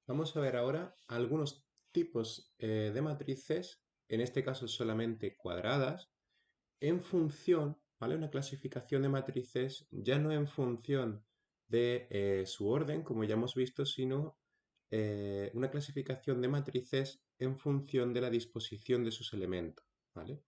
Vamos a ver ahora algunos tipos de matrices, en este caso solamente cuadradas, en función, ¿vale? Una clasificación de matrices ya no en función de su orden, como ya hemos visto, sino una clasificación de matrices en función de la disposición de sus elementos, ¿vale?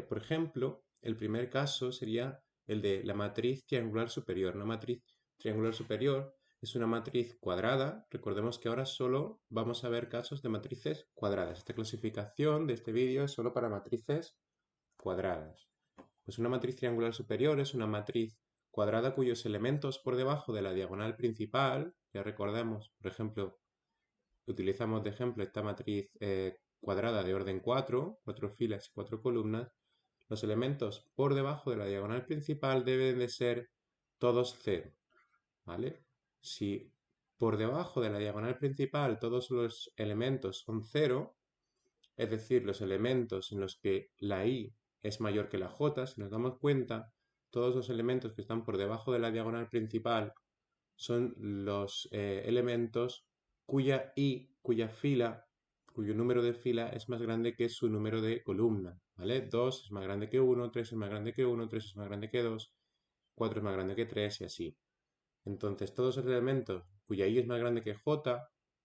Por ejemplo, el primer caso sería el de la matriz triangular superior. Una matriz triangular superior es una matriz cuadrada. Recordemos que ahora solo vamos a ver casos de matrices cuadradas. Esta clasificación de este vídeo es solo para matrices cuadradas. Pues una matriz triangular superior es una matriz cuadrada cuyos elementos por debajo de la diagonal principal, ya recordamos, por ejemplo, utilizamos de ejemplo esta matriz cuadrada de orden 4 filas y 4 columnas, los elementos por debajo de la diagonal principal deben de ser todos cero, ¿vale? Si por debajo de la diagonal principal todos los elementos son cero, es decir, los elementos en los que la i es mayor que la j, si nos damos cuenta, todos los elementos que están por debajo de la diagonal principal son los elementos cuya i, cuya fila, cuyo número de fila es más grande que su número de columna, ¿vale? 2 es más grande que 1, 3 es más grande que 1, 3 es más grande que 2, 4 es más grande que 3 y así. Entonces, todos los elementos cuya i es más grande que j,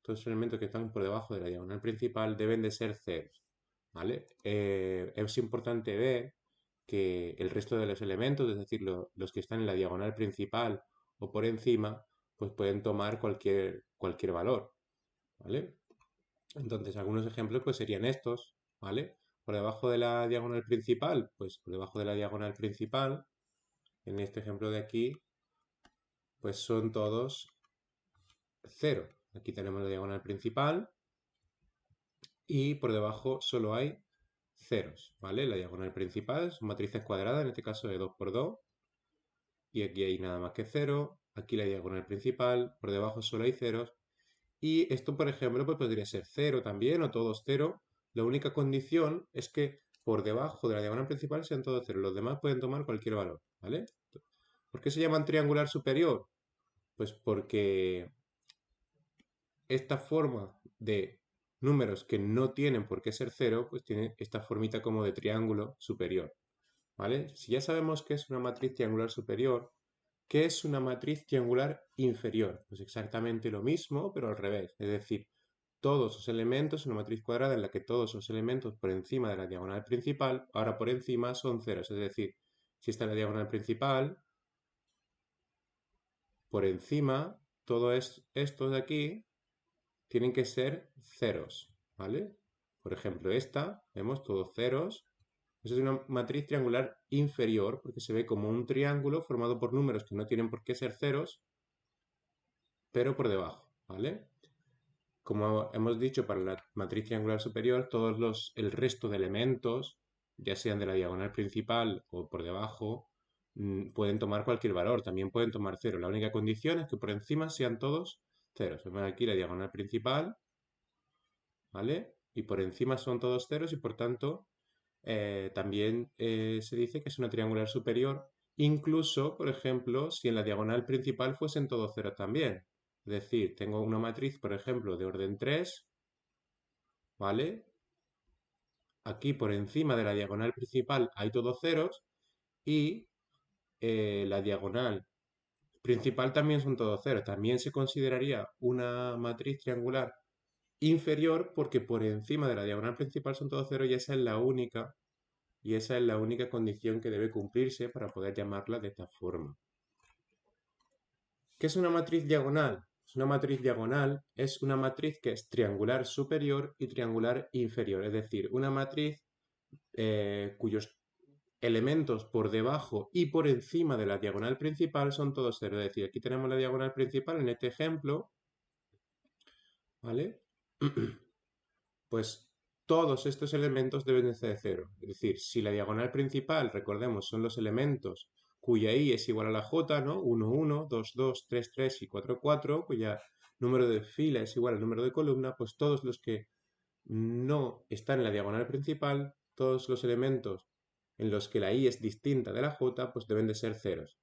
todos los elementos que están por debajo de la diagonal principal deben de ser ceros, ¿vale? Es importante ver que el resto de los elementos, es decir, los que están en la diagonal principal o por encima, pues pueden tomar cualquier valor, ¿vale? Entonces, algunos ejemplos pues serían estos, ¿vale? Por debajo de la diagonal principal, pues por debajo de la diagonal principal, en este ejemplo de aquí, pues son todos cero. Aquí tenemos la diagonal principal y por debajo solo hay ceros, ¿vale? La diagonal principal son matrices cuadradas, en este caso de 2 por 2, y aquí hay nada más que cero. Aquí la diagonal principal, por debajo solo hay ceros. Y esto, por ejemplo, pues podría ser cero también o todos cero. La única condición es que por debajo de la diagonal principal sean todos cero. Los demás pueden tomar cualquier valor, ¿vale? ¿Por qué se llaman triangular superior? Pues porque esta forma de números que no tienen por qué ser cero, pues tiene esta formita como de triángulo superior, ¿vale? Si ya sabemos que es una matriz triangular superior, ¿qué es una matriz triangular inferior? Pues exactamente lo mismo, pero al revés. Es decir, todos los elementos, una matriz cuadrada en la que todos los elementos por encima de la diagonal principal, ahora por encima son ceros. Es decir, si está la diagonal principal, por encima, todo esto de aquí tienen que ser ceros, ¿vale? Por ejemplo, esta, vemos todos ceros. Esa es una matriz triangular inferior porque se ve como un triángulo formado por números que no tienen por qué ser ceros, pero por debajo, ¿vale? Como hemos dicho, para la matriz triangular superior, el resto de elementos, ya sean de la diagonal principal o por debajo, pueden tomar cualquier valor, también pueden tomar cero. La única condición es que por encima sean todos ceros. Vemos aquí la diagonal principal, ¿vale? Y por encima son todos ceros y por tanto también se dice que es una triangular superior, incluso, por ejemplo, si en la diagonal principal fuesen todos ceros también. Es decir, tengo una matriz, por ejemplo, de orden 3, ¿vale? Aquí por encima de la diagonal principal hay todos ceros y la diagonal principal también son todos ceros. También se consideraría una matriz triangular inferior porque por encima de la diagonal principal son todos ceros y esa es la única condición que debe cumplirse para poder llamarla de esta forma. ¿Qué es una matriz diagonal? Pues una matriz diagonal es una matriz que es triangular superior y triangular inferior, es decir, una matriz cuyos elementos por debajo y por encima de la diagonal principal son todos cero. Es decir, aquí tenemos la diagonal principal en este ejemplo, ¿vale? Pues todos estos elementos deben de ser cero. Es decir, si la diagonal principal, recordemos, son los elementos cuya i es igual a la j, ¿no? 1, 1, 2, 2, 3, 3 y 4, 4, cuya número de fila es igual al número de columna, pues todos los que no están en la diagonal principal, todos los elementos en los que la i es distinta de la j, pues deben de ser ceros.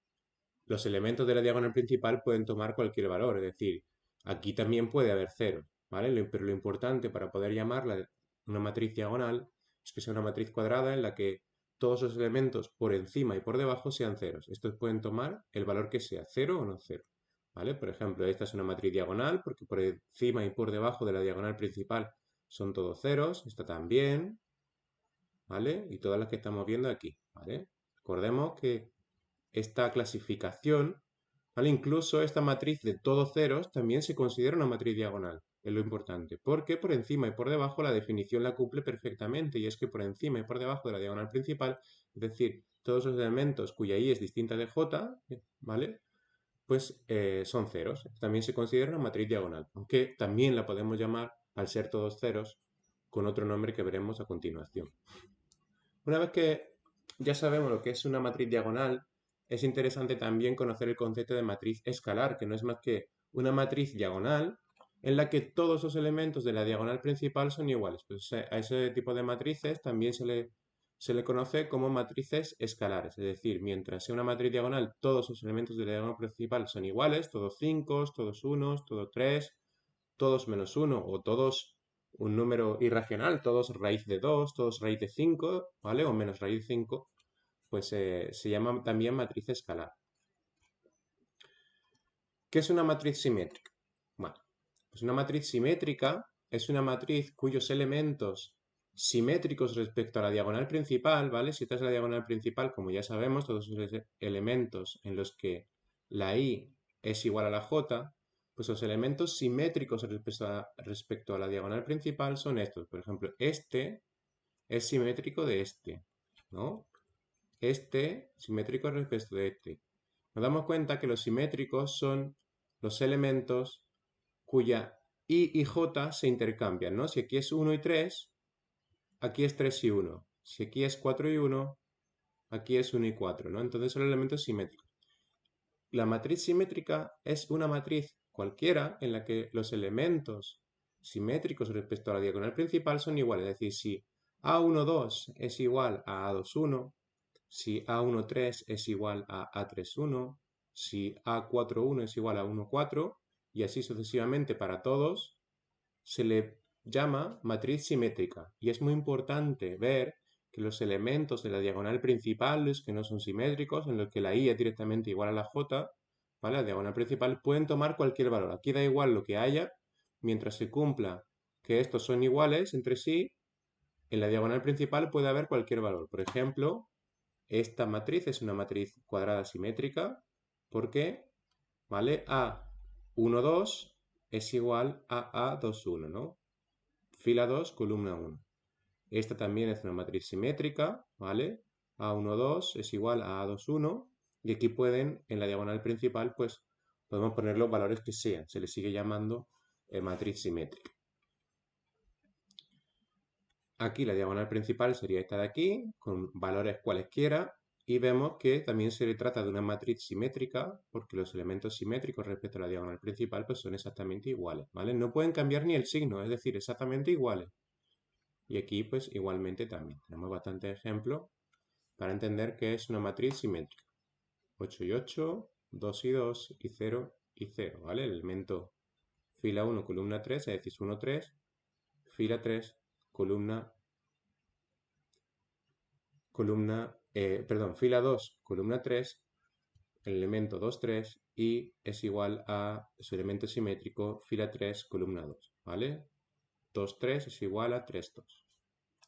Los elementos de la diagonal principal pueden tomar cualquier valor, es decir, Aquí también puede haber ceros, ¿vale? Pero lo importante para poder llamarla una matriz diagonal es que sea una matriz cuadrada en la que todos los elementos por encima y por debajo sean ceros. Estos pueden tomar el valor que sea, 0 o no 0, ¿vale? Por ejemplo, esta es una matriz diagonal porque por encima y por debajo de la diagonal principal son todos ceros. Esta también, ¿vale? Y todas las que estamos viendo aquí, ¿vale? Recordemos que esta clasificación, ¿vale? Incluso esta matriz de todos ceros también se considera una matriz diagonal, es lo importante, porque por encima y por debajo la definición la cumple perfectamente, y es que por encima y por debajo de la diagonal principal, es decir, todos los elementos cuya i es distinta de j, ¿vale? Pues son ceros. También se considera una matriz diagonal, aunque también la podemos llamar, al ser todos ceros, con otro nombre que veremos a continuación. Una vez que ya sabemos lo que es una matriz diagonal, es interesante también conocer el concepto de matriz escalar, que no es más que una matriz diagonal en la que todos los elementos de la diagonal principal son iguales. Pues a ese tipo de matrices también se le conoce como matrices escalares, es decir, mientras sea una matriz diagonal, todos los elementos de la diagonal principal son iguales, todos 5, todos 1, todos 3, todos menos 1 o todos un número irracional, todos raíz de 2, todos raíz de 5, ¿vale? O menos raíz de 5, pues se llama también matriz escalar. ¿Qué es una matriz simétrica? Bueno, pues una matriz simétrica es una matriz cuyos elementos simétricos respecto a la diagonal principal, ¿vale? Si esta es la diagonal principal, como ya sabemos, todos los elementos en los que la i es igual a la j, pues los elementos simétricos respecto a la diagonal principal son estos. Por ejemplo, este es simétrico de este, ¿no? Este simétrico respecto de este. Nos damos cuenta que los simétricos son los elementos cuya i y j se intercambian, ¿no? Si aquí es 1 y 3, aquí es 3 y 1. Si aquí es 4 y 1, aquí es 1 y 4, ¿no? Entonces son elementos simétricos. La matriz simétrica es una matriz cualquiera en la que los elementos simétricos respecto a la diagonal principal son iguales. Es decir, si A12 es igual a A21, si A13 es igual a A31, si A41 es igual a 14, y así sucesivamente para todos, se le llama matriz simétrica. Y es muy importante ver que los elementos de la diagonal principal, los que no son simétricos, en los que la i es directamente igual a la j, ¿vale? La diagonal principal, pueden tomar cualquier valor. Aquí da igual lo que haya, mientras se cumpla que estos son iguales entre sí, en la diagonal principal puede haber cualquier valor. Por ejemplo, esta matriz es una matriz cuadrada simétrica porque, ¿vale? A12 es igual a A21, ¿no? Fila 2, columna 1. Esta también es una matriz simétrica, ¿vale? A12 es igual a A21 y aquí pueden, en la diagonal principal, pues podemos poner los valores que sean. Se le sigue llamando matriz simétrica. Aquí la diagonal principal sería esta de aquí, con valores cualesquiera, y vemos que también se le trata de una matriz simétrica, porque los elementos simétricos respecto a la diagonal principal pues son exactamente iguales, ¿vale? No pueden cambiar ni el signo, es decir, exactamente iguales. Y aquí pues igualmente también. Tenemos bastantes ejemplos para entender que es una matriz simétrica. 8 y 8, 2 y 2 y 0 y 0, ¿vale? El elemento fila 1, columna 3, es decir, 1, 3, fila 3, columna fila 2, columna 3, el elemento 2, 3 y es igual a su elemento simétrico, fila 3, columna 2, ¿vale? 2, 3 es igual a 3, 2.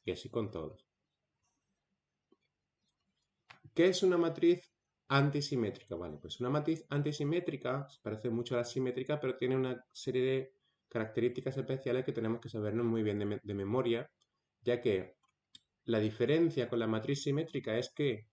Y así con todos. ¿Qué es una matriz antisimétrica? Vale, pues una matriz antisimétrica se parece mucho a la simétrica, pero tiene una serie de características especiales que tenemos que sabernos muy bien de memoria, ya que la diferencia con la matriz simétrica es que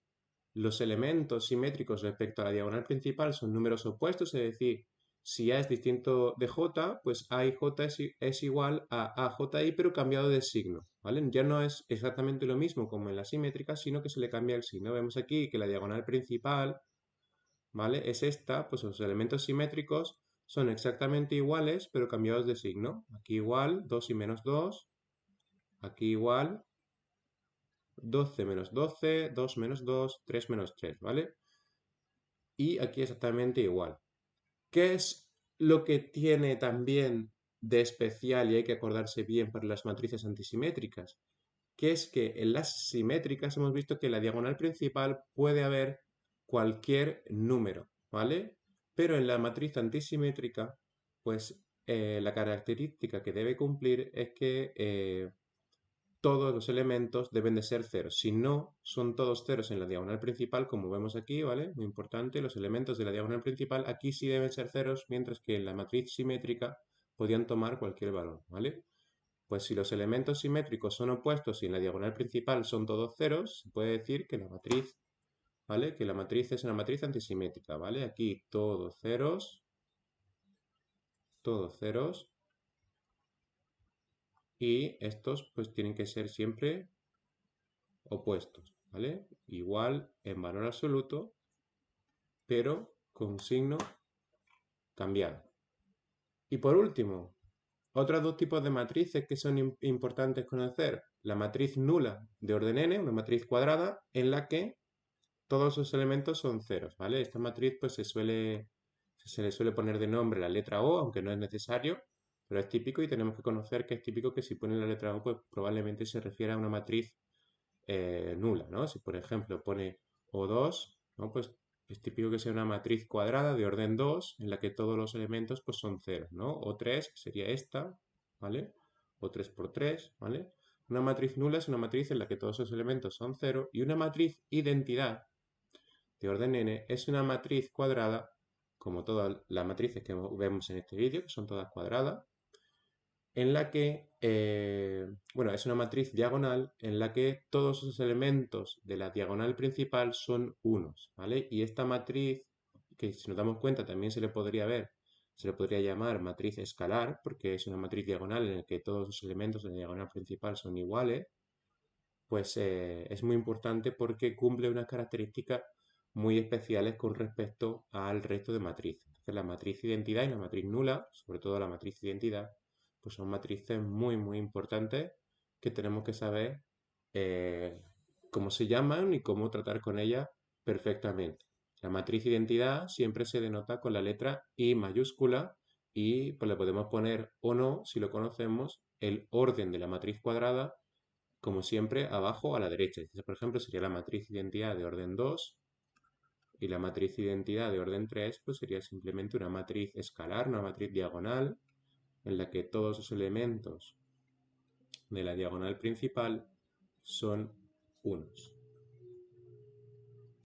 los elementos simétricos respecto a la diagonal principal son números opuestos, es decir, si A es distinto de J, pues A y J es igual a AJI, pero cambiado de signo, ¿vale? Ya no es exactamente lo mismo como en la simétrica, sino que se le cambia el signo. Vemos aquí que la diagonal principal, ¿vale? Es esta, pues los elementos simétricos son exactamente iguales, pero cambiados de signo. Aquí igual, 2 y menos 2, aquí igual, 12 menos 12, 2 menos 2, 3 menos 3, ¿vale? Y aquí exactamente igual. ¿Qué es lo que tiene también de especial y hay que acordarse bien para las matrices antisimétricas, que es que en las simétricas hemos visto que en la diagonal principal puede haber cualquier número, ¿vale? Pero en la matriz antisimétrica, pues la característica que debe cumplir es que todos los elementos deben de ser ceros. Si no son todos ceros en la diagonal principal, como vemos aquí, ¿vale? Muy importante, los elementos de la diagonal principal aquí sí deben ser ceros, mientras que en la matriz simétrica podían tomar cualquier valor, ¿vale? Pues si los elementos simétricos son opuestos y en la diagonal principal son todos ceros, se puede decir que la matriz, ¿vale? Que la matriz es una matriz antisimétrica, ¿vale? Aquí todos ceros, y estos pues tienen que ser siempre opuestos, ¿vale? Igual en valor absoluto, pero con signo cambiado. Y por último, otros dos tipos de matrices que son importantes conocer. La matriz nula de orden n, una matriz cuadrada, en la que todos sus elementos son ceros, ¿vale? Esta matriz pues se le suele poner de nombre la letra O, aunque no es necesario, pero es típico y tenemos que conocer que es típico que si pone la letra O, pues probablemente se refiere a una matriz nula, ¿no? Si por ejemplo pone O2, ¿no? Pues es típico que sea una matriz cuadrada de orden 2 en la que todos los elementos pues son ceros, ¿no? O3 que sería esta, ¿vale? O 3 por 3, ¿vale? Una matriz nula es una matriz en la que todos los elementos son cero y una matriz identidad de orden n es una matriz cuadrada, como todas las matrices que vemos en este vídeo, que son todas cuadradas, en la que, bueno, es una matriz diagonal en la que todos los elementos de la diagonal principal son unos, ¿vale? Y esta matriz, que si nos damos cuenta también se le podría llamar matriz escalar, porque es una matriz diagonal en la que todos los elementos de la diagonal principal son iguales, pues es muy importante porque cumple unas características muy especiales con respecto al resto de matrices. Entonces, la matriz identidad y la matriz nula, sobre todo la matriz identidad, pues son matrices muy, muy importantes que tenemos que saber eh, cómo se llaman y cómo tratar con ellas perfectamente. La matriz identidad siempre se denota con la letra I mayúscula y pues le podemos poner o no, si lo conocemos, el orden de la matriz cuadrada como siempre, abajo a la derecha. Entonces, por ejemplo, sería la matriz identidad de orden 2 y la matriz identidad de orden 3, pues sería simplemente una matriz escalar, una matriz diagonal, en la que todos los elementos de la diagonal principal son unos.